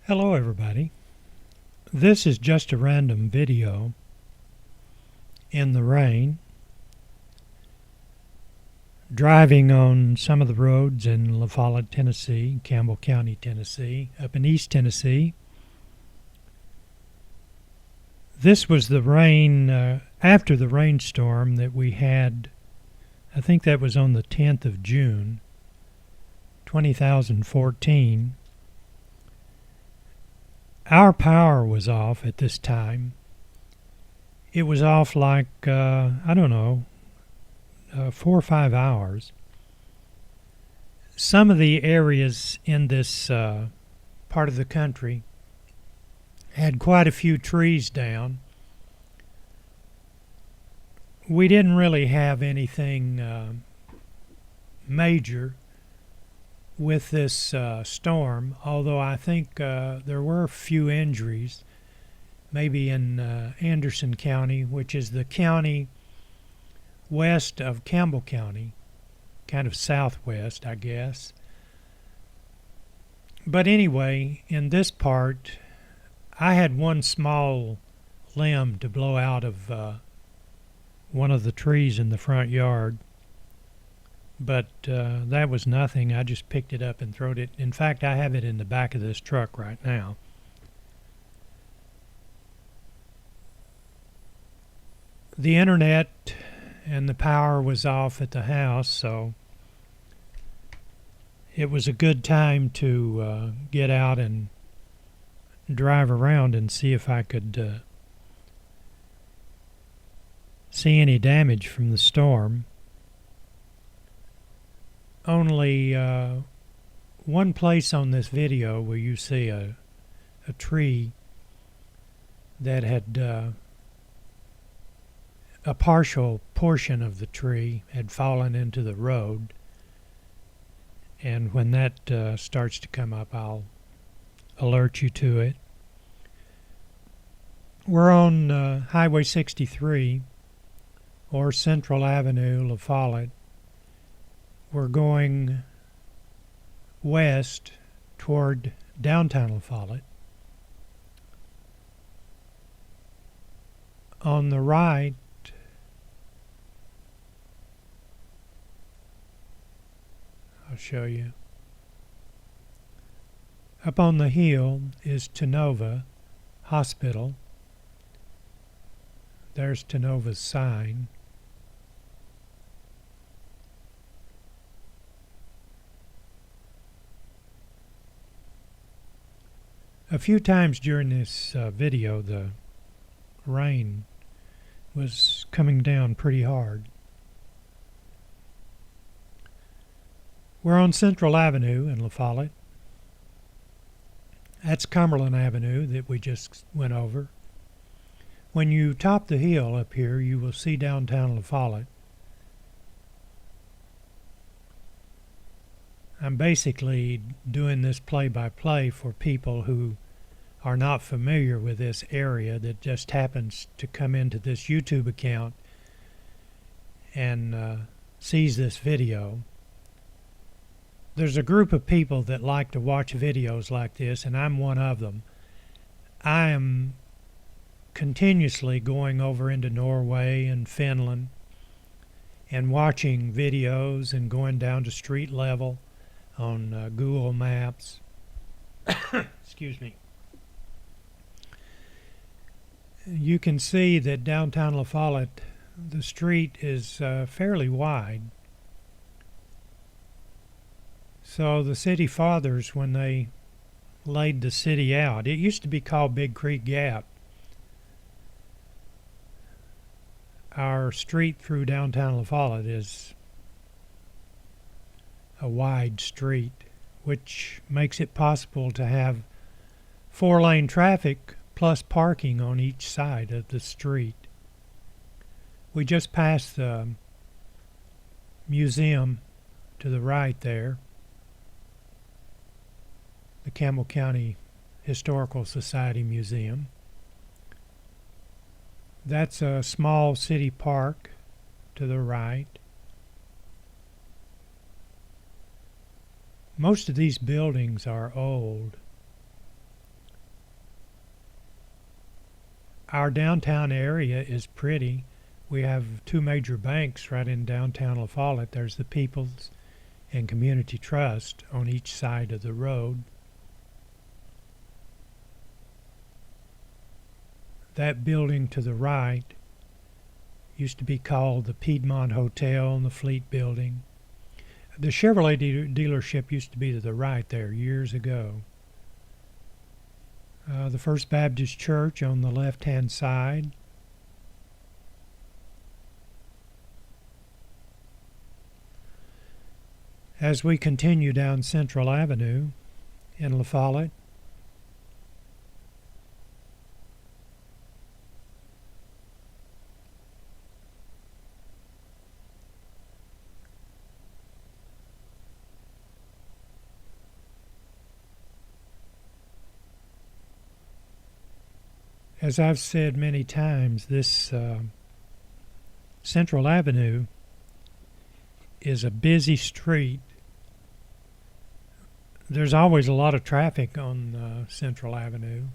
Hello everybody. This is just a random video in the rain, driving on some of the roads in LaFollette, Tennessee, Campbell County, Tennessee, up in East Tennessee. This was the rain after the rainstorm that we had. I think that was on the 10th of June, 2014. Our power was off at this time. It was off like, 4 or 5 hours. Some of the areas in this part of the country had quite a few trees down. We didn't really have anything major with this storm, although I think there were a few injuries, maybe in Anderson County, which is the county west of Campbell County, kind of southwest, I guess. But anyway, in this part, I had one small limb to blow out of one of the trees in the front yard. But that was nothing. I just picked it up and throwed it. In fact, I have it in the back of this truck right now. The internet and the power was off at the house, so it was a good time to get out and drive around and see if I could see any damage from the storm. Only one place on this video where you see a tree that had a partial portion of the tree had fallen into the road, and when that starts to come up, I'll alert you to it. We're on Highway 63 or Central Avenue, LaFollette. We're going west toward downtown LaFollette. On the right, I'll show you. Up on the hill is Tenova Hospital. There's Tenova's sign. A few times during this video, the rain was coming down pretty hard. We're on Central Avenue in LaFollette. That's Cumberland Avenue that we just went over. When you top the hill up here, you will see downtown LaFollette. I'm basically doing this play-by-play for people who are not familiar with this area that just happens to come into this YouTube account and sees this video. There's a group of people that like to watch videos like this, and I'm one of them. I am continuously going over into Norway and Finland and watching videos and going down to street level on Google Maps. Excuse me. You can see that downtown LaFollette, the street is fairly wide. So the city fathers, when they laid the city out, it used to be called Big Creek Gap. Our street through downtown LaFollette is a wide street, which makes it possible to have 4-lane traffic plus parking on each side of the street. We just passed the museum to the right there, the Campbell County Historical Society Museum. That's a small city park to the right. Most of these buildings are old. our downtown area is pretty. We have two major banks right in downtown LaFollette. There's the People's and Community Trust on each side of the road. That building to the right used to be called the Piedmont Hotel and the Fleet Building. The Chevrolet dealership used to be to the right there years ago. The First Baptist Church on the left-hand side. As we continue down Central Avenue in LaFollette, as I've said many times, this Central Avenue is a busy street. There's always a lot of traffic on Central Avenue.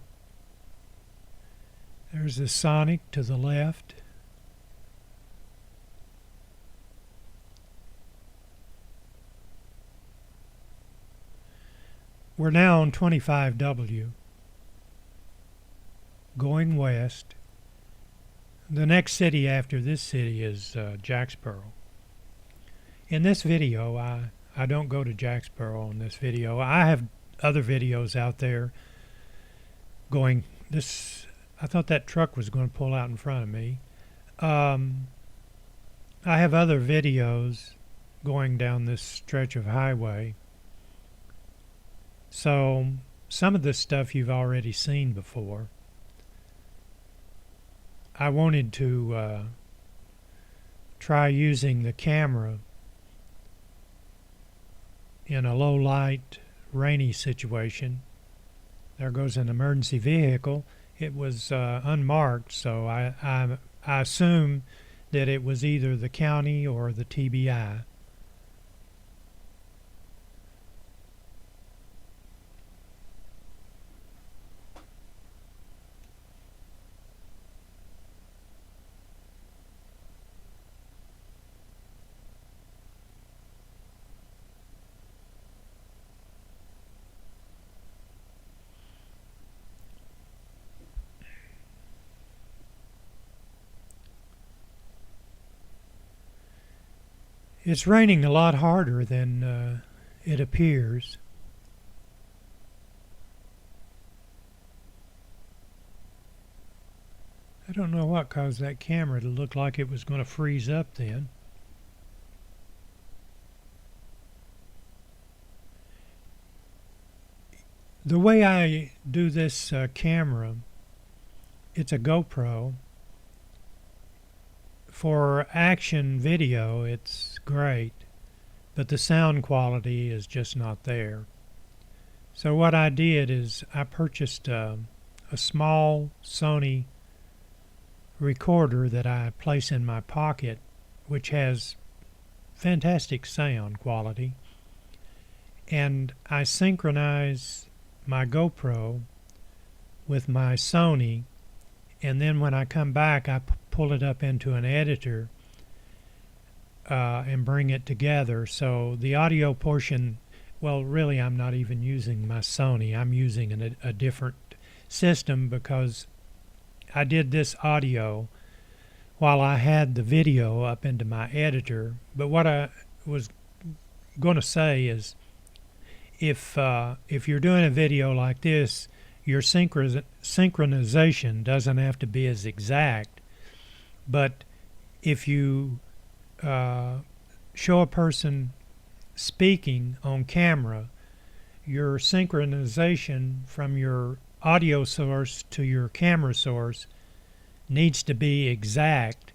There's the Sonic to the left. We're now on 25W, going west. The next city after this city is Jacksboro. In this video, I don't go to Jacksboro in this video. I have other videos out there going this. I thought that truck was going to pull out in front of me. I have other videos going down this stretch of highway. So some of this stuff you've already seen before. I wanted to try using the camera in a low light, rainy situation. There goes an emergency vehicle. It was unmarked, so I assume that it was either the county or the TBI. It's raining a lot harder than it appears. I don't know what caused that camera to look like it was going to freeze up then. The way I do this camera, it's a GoPro. For action video, it's great, but the sound quality is just not there. So what I did is I purchased a small Sony recorder that I place in my pocket, which has fantastic sound quality, and I synchronize my GoPro with my Sony, and then when I come back I pull it up into an editor and bring it together. So the audio portion, well, really I'm not even using my Sony. I'm using a different system because I did this audio while I had the video up into my editor. But what I was going to say is if you're doing a video like this, your synchronization doesn't have to be as exact. But if you show a person speaking on camera, your synchronization from your audio source to your camera source needs to be exact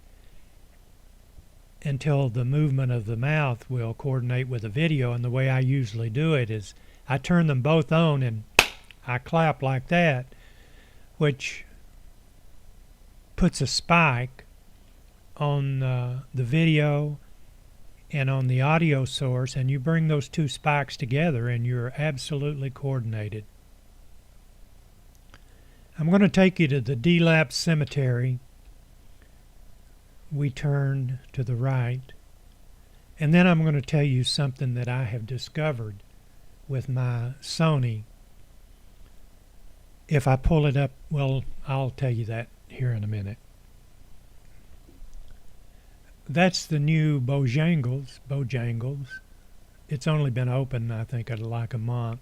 until the movement of the mouth will coordinate with the video. And the way I usually do it is I turn them both on and I clap like that, which puts a spike on the video and on the audio source, and you bring those two spikes together and you're absolutely coordinated. I'm going to take you to the DeLapp Cemetery. We turn to the right, and then I'm going to tell you something that I have discovered with my Sony. If I pull it up, well, I'll tell you that here in a minute. That's the new Bojangles. It's only been open, I think, like a month.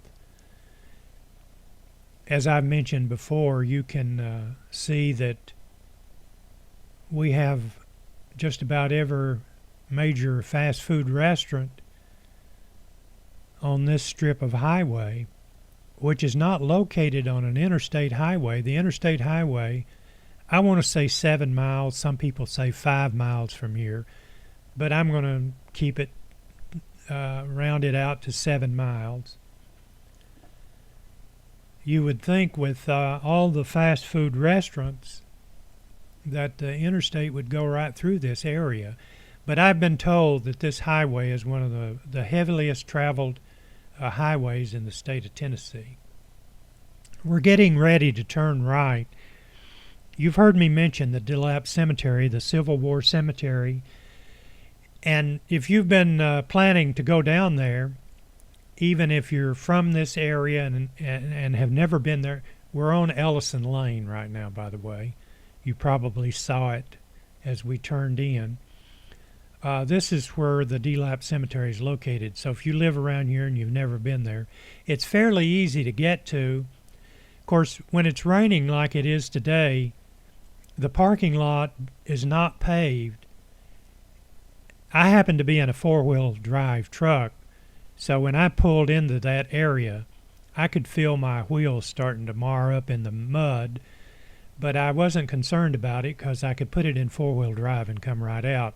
As I've mentioned before, you can see that we have just about every major fast food restaurant on this strip of highway, which is not located on an interstate highway. The interstate highway, I want to say 7 miles. Some people say 5 miles from here, but I'm going to keep it round it out to 7 miles. You would think with all the fast food restaurants that the interstate would go right through this area, but I've been told that this highway is one of the heaviest traveled highways in the state of Tennessee. We're getting ready to turn right. You've heard me mention the DeLapp Cemetery, the Civil War Cemetery, and if you've been planning to go down there, even if you're from this area and have never been there, we're on Ellison Lane right now, by the way. You probably saw it as we turned in. This is where the DeLapp Cemetery is located. So if you live around here and you've never been there, it's fairly easy to get to. Of course, when it's raining like it is today, the parking lot is not paved. I happen to be in a four-wheel drive truck, so when I pulled into that area, I could feel my wheels starting to mar up in the mud, but I wasn't concerned about it because I could put it in four-wheel drive and come right out.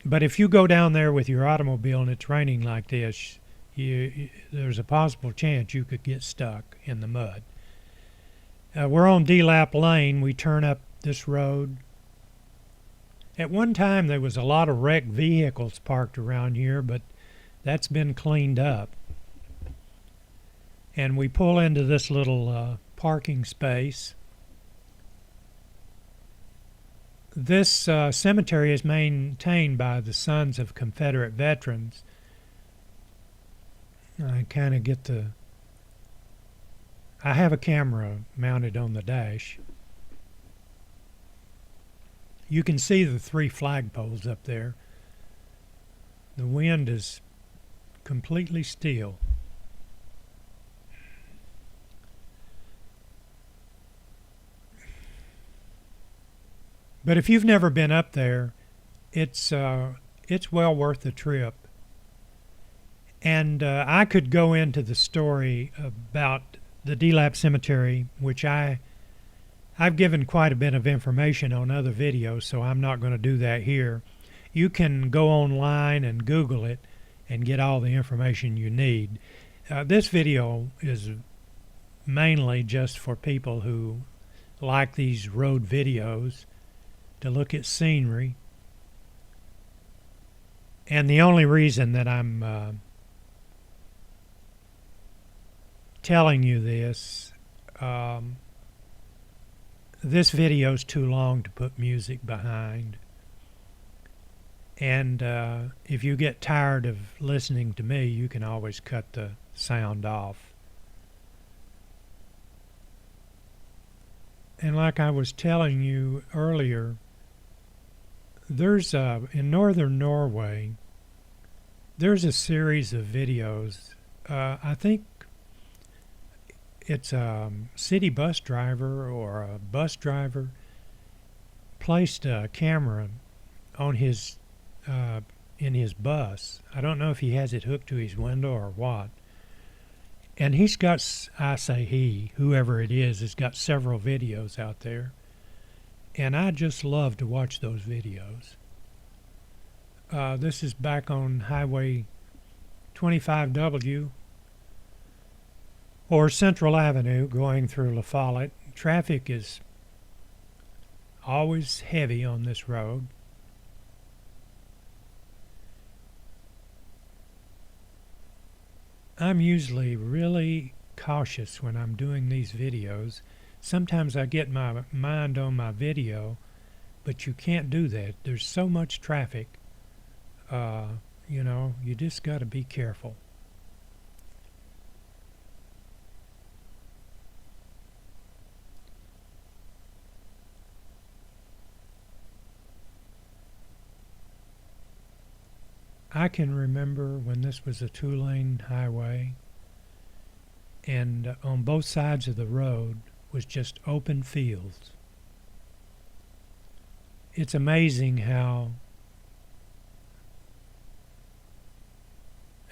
But if you go down there with your automobile and it's raining like this, there's a possible chance you could get stuck in the mud. We're on DeLapp Lane. We turn up this road. At one time, there was a lot of wrecked vehicles parked around here, but that's been cleaned up. And we pull into this little parking space. This cemetery is maintained by the Sons of Confederate Veterans. I kind of get the... I have a camera mounted on the dash. You can see the 3 flagpoles up there. The wind is completely still. But if you've never been up there, it's well worth the trip. And I could go into the story about the DeLapp Cemetery, which I've given quite a bit of information on other videos, so I'm not going to do that here. You can go online and Google it and get all the information you need. This video is mainly just for people who like these road videos, to look at scenery. And the only reason that I'm telling you this, this video is too long to put music behind. And if you get tired of listening to me, you can always cut the sound off. And like I was telling you earlier, there's in northern Norway, there's a series of videos. I think it's a city bus driver or a bus driver placed a camera on his in his bus. I don't know if he has it hooked to his window or what. And he's got, I say he, whoever it is, has got several videos out there. And I just love to watch those videos. This is back on Highway 25W or Central Avenue going through LaFollette. Traffic is always heavy on this road. I'm usually really cautious when I'm doing these videos, Sometimes I get my mind on my video, but you can't do that. There's so much traffic. You know, you just got to be careful. I can remember when this was a two-lane highway, and on both sides of the road was just open fields. It's amazing how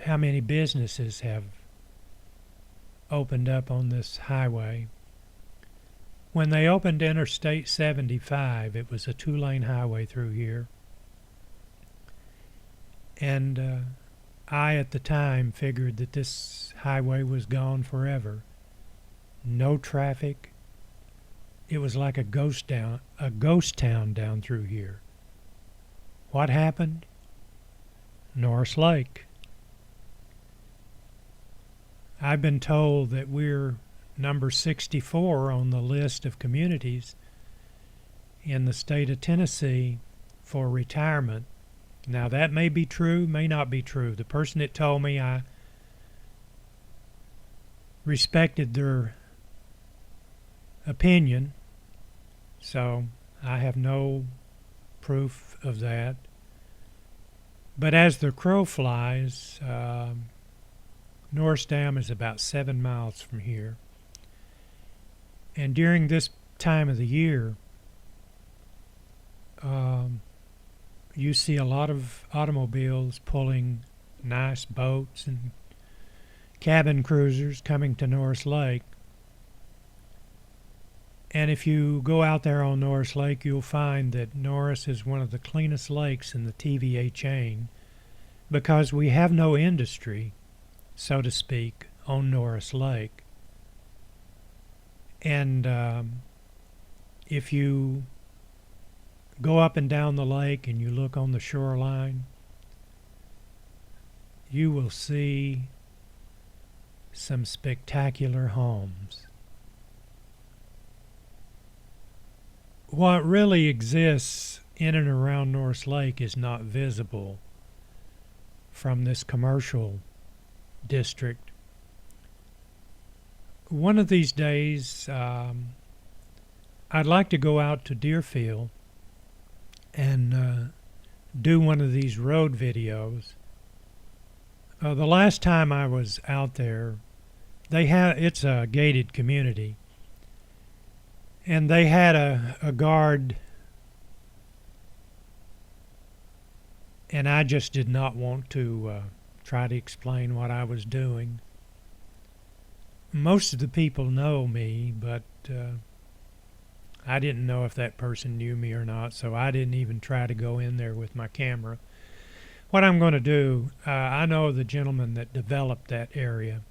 many businesses have opened up on this highway. When they opened Interstate 75, it was a two-lane highway through here. And I, at the time, figured that this highway was gone forever. No traffic. It was like a ghost town down through here. What happened? Norris Lake. I've been told that we're number 64 on the list of communities in the state of Tennessee for retirement. Now, that may be true, may not be true. The person that told me, I respected their opinion, so I have no proof of that. But as the crow flies, Norris Dam is about 7 miles from here. And during this time of the year, you see a lot of automobiles pulling nice boats and cabin cruisers coming to Norris Lake. And if you go out there on Norris Lake, you'll find that Norris is one of the cleanest lakes in the TVA chain because we have no industry, so to speak, on Norris Lake. And if you go up and down the lake and you look on the shoreline, you will see some spectacular homes. What really exists in and around Norris Lake is not visible from this commercial district. One of these days, I'd like to go out to Deerfield and do one of these road videos. The last time I was out there, it's a gated community, and they had a guard, and I just did not want to try to explain what I was doing. Most of the people know me, but I didn't know if that person knew me or not, so I didn't even try to go in there with my camera. What I'm going to do, I know the gentleman that developed that area,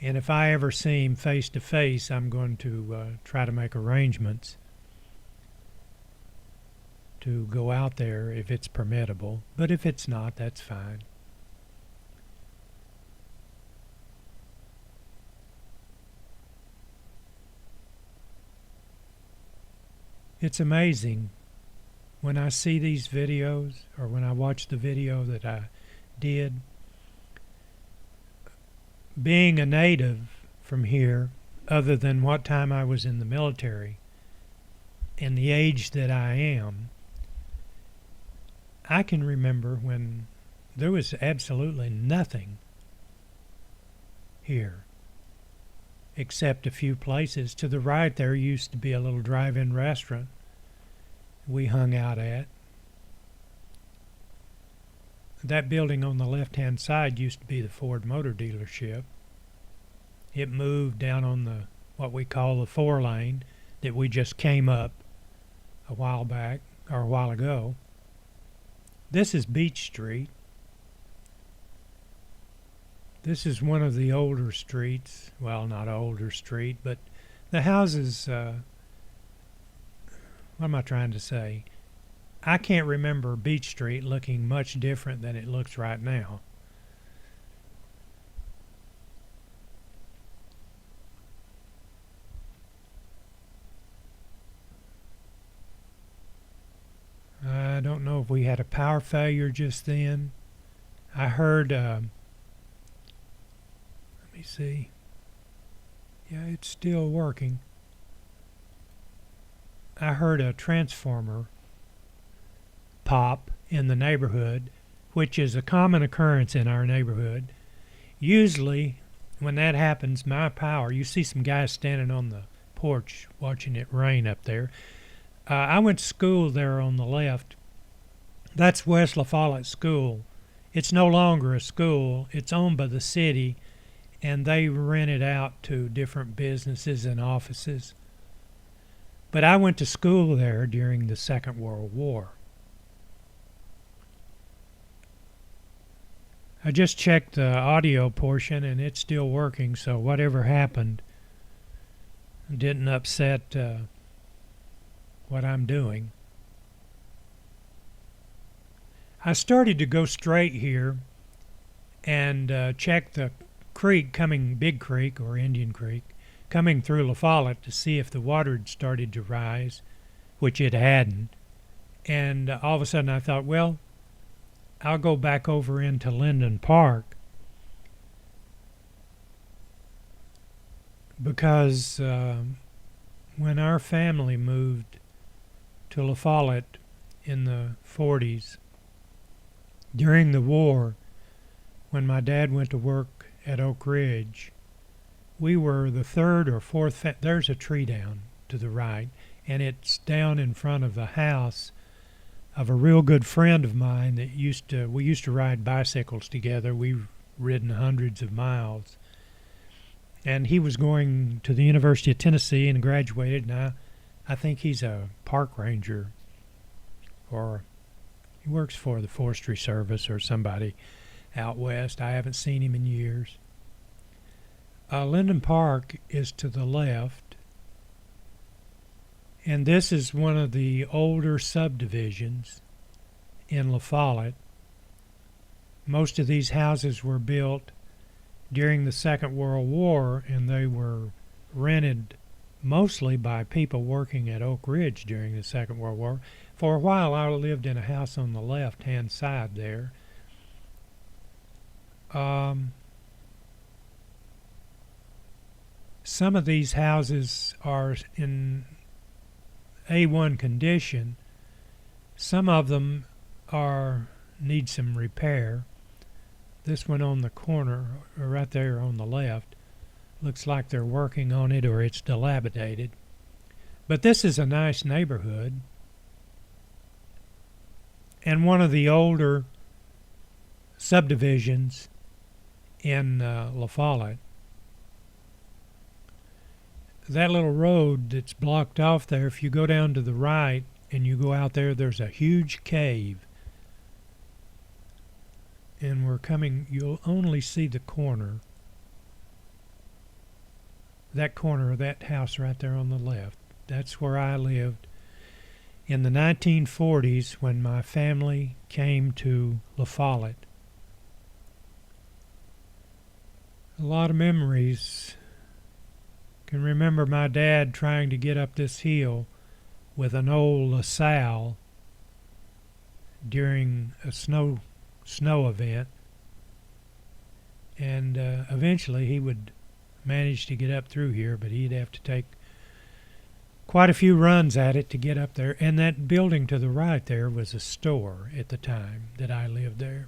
and if I ever see him face to face, I'm going to try to make arrangements to go out there if it's permittable, but if it's not, that's fine. It's amazing when I see these videos, or when I watch the video that I did. Being a native from here, other than what time I was in the military and the age that I am, I can remember when there was absolutely nothing here except a few places. To the right there used to be a little drive-in restaurant we hung out at. That building on the left-hand side used to be the Ford Motor dealership. It moved down on the what we call the 4-lane that we just came up a while back, or a while ago. This is Beach Street. This is one of the older streets. Well, not older street, but the houses, what am I trying to say? I can't remember Beach Street looking much different than it looks right now. if we had a power failure just then. I heard, let me see. Yeah, it's still working. I heard a transformer pop in the neighborhood, which is a common occurrence in our neighborhood. Usually, when that happens, my power, you see some guys standing on the porch watching it rain up there. I went to school there on the left. That's West LaFollette School. It's no longer a school. It's owned by the city, and they rent it out to different businesses and offices. But I went to school there during the Second World War. I just checked the audio portion, and it's still working, so whatever happened didn't upset what I'm doing. I started to go straight here and check the creek coming, Big Creek or Indian Creek, coming through LaFollette to see if the water had started to rise, which it hadn't. And all of a sudden I thought, well, I'll go back over into Linden Park because when our family moved to LaFollette in the 40s, during the war, when my dad went to work at Oak Ridge, we were the third or fourth. There's a tree down to the right, and it's down in front of the house of a real good friend of mine that we used to ride bicycles together. We've ridden hundreds of miles. And he was going to the University of Tennessee and graduated, and I think he's a park ranger, or he works for the Forestry Service or somebody out west. I haven't seen him in years. Linden Park is to the left, and this is one of the older subdivisions in LaFollette. Most of these houses were built during the Second World War, and they were rented mostly by people working at Oak Ridge during the Second World War. For a while, I lived in a house on the left-hand side there. Some of these houses are in A1 condition. Some of them need some repair. This one on the corner, or right there on the left, looks like they're working on it or it's dilapidated. But this is a nice neighborhood, and one of the older subdivisions in LaFollette. That little road that's blocked off there, if you go down to the right and you go out there, there's a huge cave. And you'll only see the corner. That corner of that house right there on the left. That's where I lived in the 1940s when my family came to LaFollette. A lot of memories. Can remember my dad trying to get up this hill with an old LaSalle during a snow event, and eventually he would manage to get up through here, but he'd have to take quite a few runs at it to get up there. And that building to the right there was a store at the time that I lived there.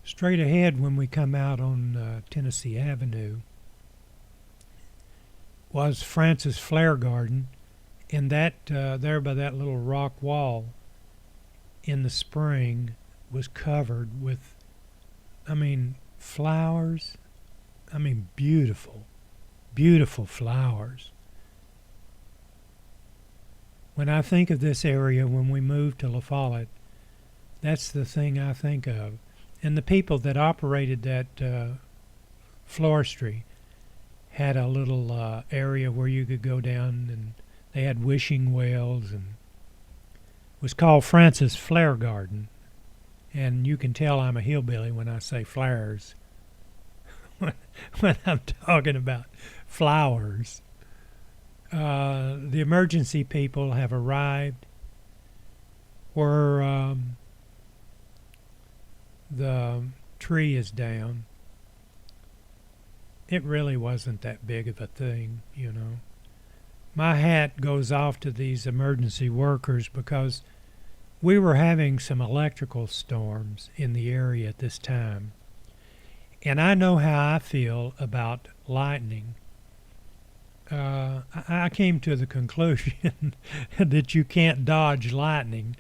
Straight ahead when we come out on Tennessee Avenue was Francis Flare Garden, and that there by that little rock wall in the spring was covered with, flowers. Beautiful, beautiful flowers. When I think of this area when we moved to LaFollette, that's the thing I think of. And the people that operated that floristry had a little area where you could go down, and they had wishing wells, and was called Francis Flare Garden. And you can tell I'm a hillbilly when I say flowers, when I'm talking about flowers. The emergency people have arrived where the tree is down. It really wasn't that big of a thing, you know. My hat goes off to these emergency workers because we were having some electrical storms in the area at this time. And I know how I feel about lightning. I came to the conclusion that you can't dodge lightning.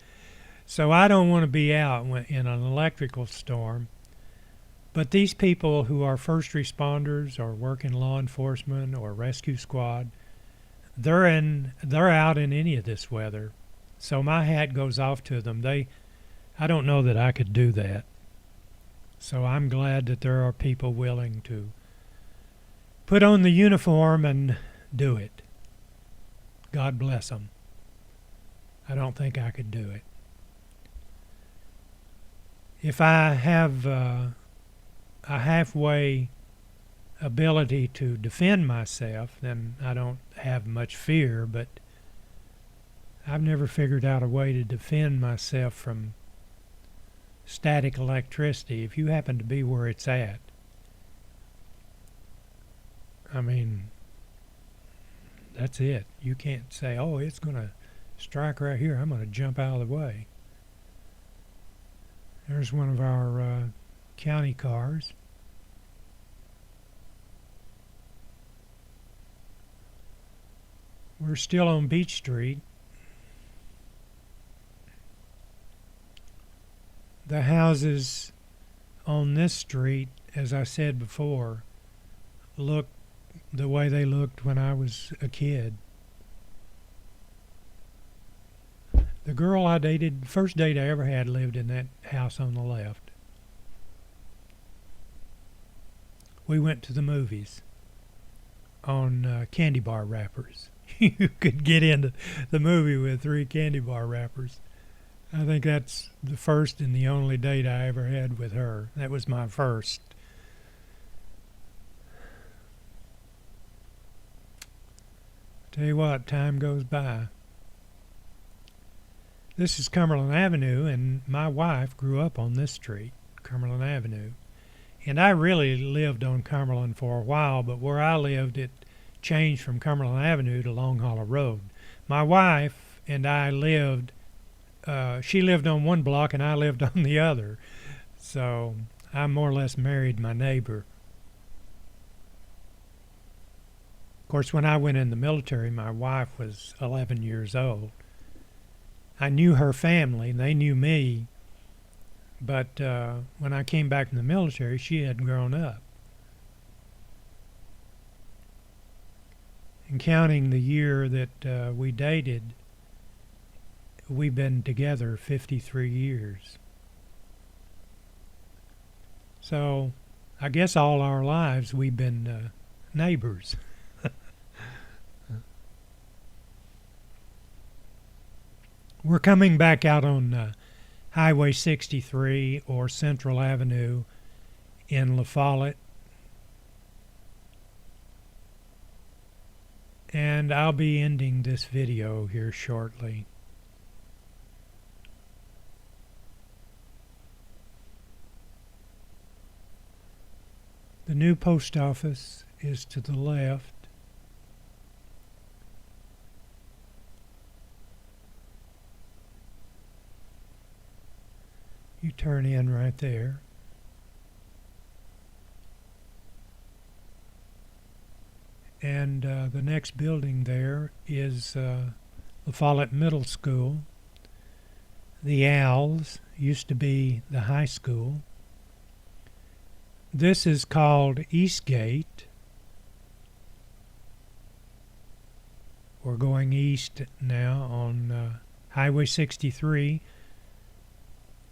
So I don't want to be out in an electrical storm. But these people who are first responders or work in law enforcement or rescue squad, they're out in any of this weather. So my hat goes off to them. I don't know that I could do that. So I'm glad that there are people willing to put on the uniform and do it. God bless them. I don't think I could do it. If I have a halfway ability to defend myself, then I don't have much fear, but I've never figured out a way to defend myself from static electricity if you happen to be where it's at. I mean, that's it. You can't say, oh, it's going to strike right here. I'm going to jump out of the way. There's one of our county cars. We're still on Beach Street. The houses on this street, as I said before, look the way they looked when I was a kid. The girl I dated, first date I ever had, lived in that house on the left. We went to the movies on candy bar wrappers. You could get into the movie with 3 candy bar wrappers. I think that's the first and the only date I ever had with her. That was my first. Tell you what, time goes by. This is Cumberland Avenue, and my wife grew up on this street, Cumberland Avenue. And I really lived on Cumberland for a while, but where I lived, it changed from Cumberland Avenue to Long Hollow Road. My wife and I lived, she lived on one block and I lived on the other. So I more or less married my neighbor. Of course, when I went in the military, my wife was 11 years old. I knew her family, and they knew me, but when I came back from the military, she had grown up. And counting the year that we dated, we've been together 53 years. So I guess all our lives we've been neighbors. We're coming back out on Highway 63 or Central Avenue in LaFollette. And I'll be ending this video here shortly. The new post office is to the left. You turn in right there. And the next building there is LaFollette Middle School. The Owls used to be the high school. This is called Eastgate. We're going east now on Highway 63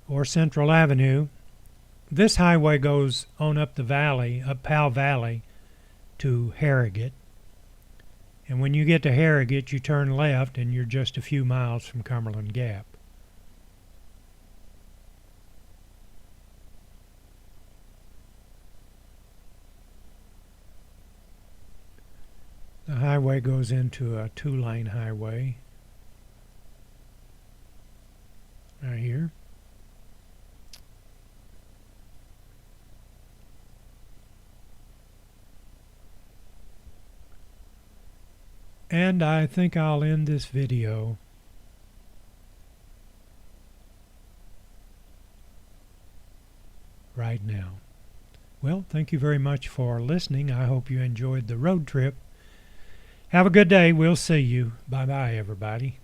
or Central Avenue. This highway goes on up the valley, up Powell Valley, to Harrogate. And when you get to Harrogate, you turn left and you're just a few miles from Cumberland Gap. highway goes into a 2-lane highway right here. And I think I'll end this video right now. Well, thank you very much for listening. I hope you enjoyed the road trip. Have a good day. We'll see you. Bye-bye, everybody.